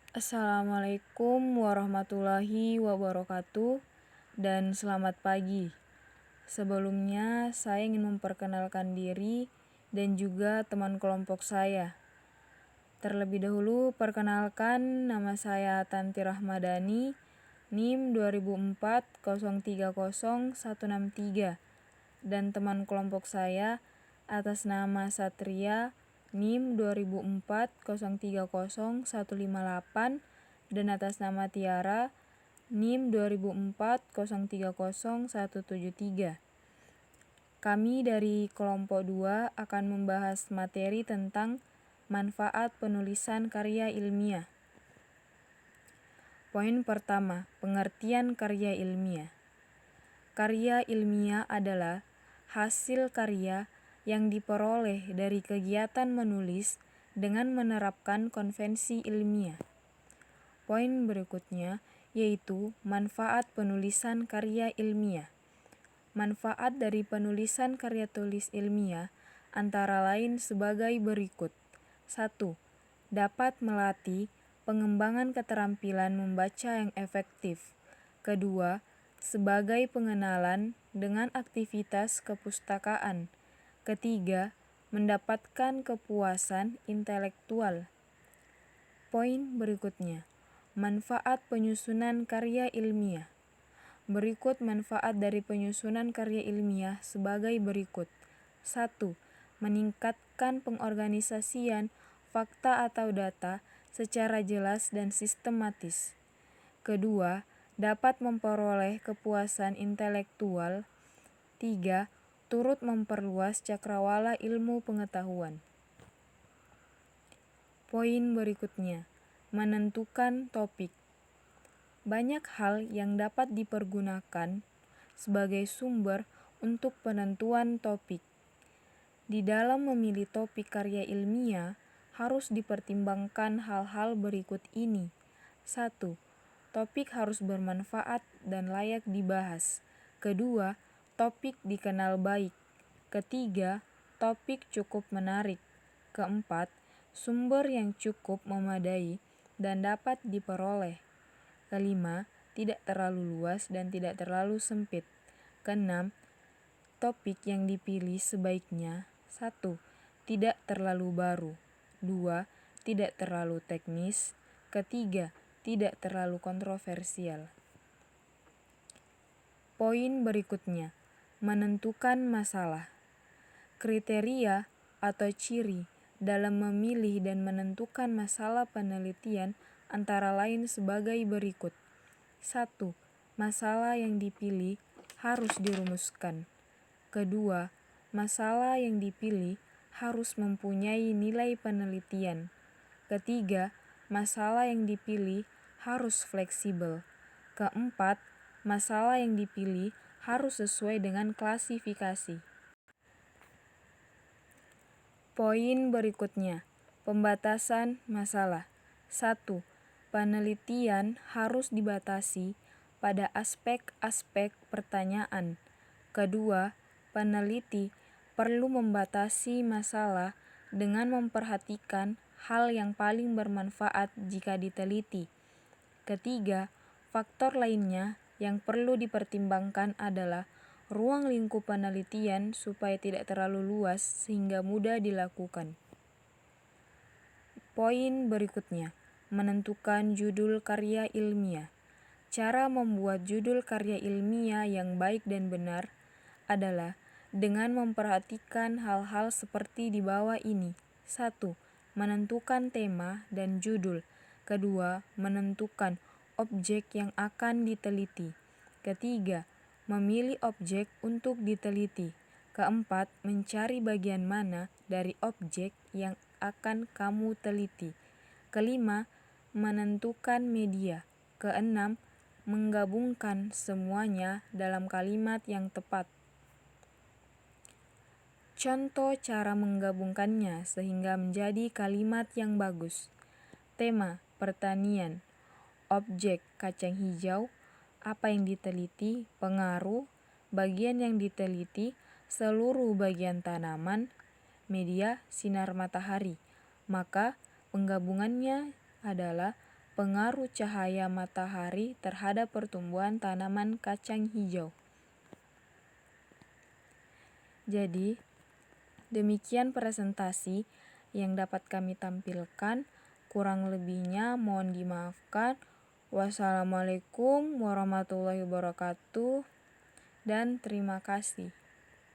Assalamualaikum warahmatullahi wabarakatuh dan selamat pagi. Sebelumnya saya ingin memperkenalkan diri dan juga teman kelompok saya. Terlebih dahulu perkenalkan, nama saya Tanti Rahmadani, NIM 2004 030163, dan teman kelompok saya atas nama Satria NIM 2004 030158, dan atas nama Tiara NIM 2004 030173. Kami dari kelompok 2 akan membahas materi tentang manfaat penulisan karya ilmiah. Poin pertama, pengertian karya ilmiah. Karya ilmiah adalah hasil karya yang diperoleh dari kegiatan menulis dengan menerapkan konvensi ilmiah. Poin berikutnya yaitu manfaat penulisan karya ilmiah. Manfaat dari penulisan karya tulis ilmiah antara lain sebagai berikut. 1. Dapat melatih pengembangan keterampilan membaca yang efektif. Kedua, sebagai pengenalan dengan aktivitas kepustakaan. Ketiga, mendapatkan kepuasan intelektual. Poin berikutnya, manfaat penyusunan karya ilmiah. Berikut manfaat dari penyusunan karya ilmiah sebagai berikut. 1. Meningkatkan pengorganisasian fakta atau data secara jelas dan sistematis. Kedua, dapat memperoleh kepuasan intelektual. 3. Turut memperluas cakrawala ilmu pengetahuan. Poin berikutnya, menentukan topik. Banyak hal yang dapat dipergunakan sebagai sumber untuk penentuan topik. Di dalam memilih topik karya ilmiah, harus dipertimbangkan hal-hal berikut ini. 1. Topik harus bermanfaat dan layak dibahas. Kedua, topik dikenal baik. Ketiga, topik cukup menarik. Keempat, sumber yang cukup memadai dan dapat diperoleh. Kelima, tidak terlalu luas dan tidak terlalu sempit. Keenam, topik yang dipilih sebaiknya 1. Tidak terlalu baru. 2. Tidak terlalu teknis. Ketiga, tidak terlalu kontroversial. Poin berikutnya, menentukan masalah. Kriteria atau ciri dalam memilih dan menentukan masalah penelitian antara lain sebagai berikut. 1. Masalah yang dipilih harus dirumuskan. Kedua, masalah yang dipilih harus mempunyai nilai penelitian. Ketiga, masalah yang dipilih harus fleksibel. Keempat, masalah yang dipilih harus sesuai dengan klasifikasi. Poin berikutnya, pembatasan masalah. 1. Penelitian harus dibatasi pada aspek-aspek pertanyaan. Kedua, peneliti perlu membatasi masalah dengan memperhatikan hal yang paling bermanfaat jika diteliti. Ketiga, faktor lainnya yang perlu dipertimbangkan adalah ruang lingkup penelitian supaya tidak terlalu luas sehingga mudah dilakukan. Poin berikutnya, menentukan judul karya ilmiah. Cara membuat judul karya ilmiah yang baik dan benar adalah dengan memperhatikan hal-hal seperti di bawah ini. 1. Menentukan tema dan judul. Kedua, menentukan objek yang akan diteliti. Ketiga, memilih objek untuk diteliti. Keempat, mencari bagian mana dari objek yang akan kamu teliti. Kelima, menentukan media. Keenam, menggabungkan semuanya dalam kalimat yang tepat. Contoh cara menggabungkannya sehingga menjadi kalimat yang bagus. Tema, pertanian. Objek, kacang hijau. Apa yang diteliti, pengaruh. Bagian yang diteliti, seluruh bagian tanaman. Media, sinar matahari. Maka penggabungannya adalah pengaruh cahaya matahari terhadap pertumbuhan tanaman kacang hijau. Jadi, demikian presentasi yang dapat kami tampilkan. Kurang lebihnya mohon dimaafkan. Wassalamualaikum warahmatullahi wabarakatuh dan terima kasih.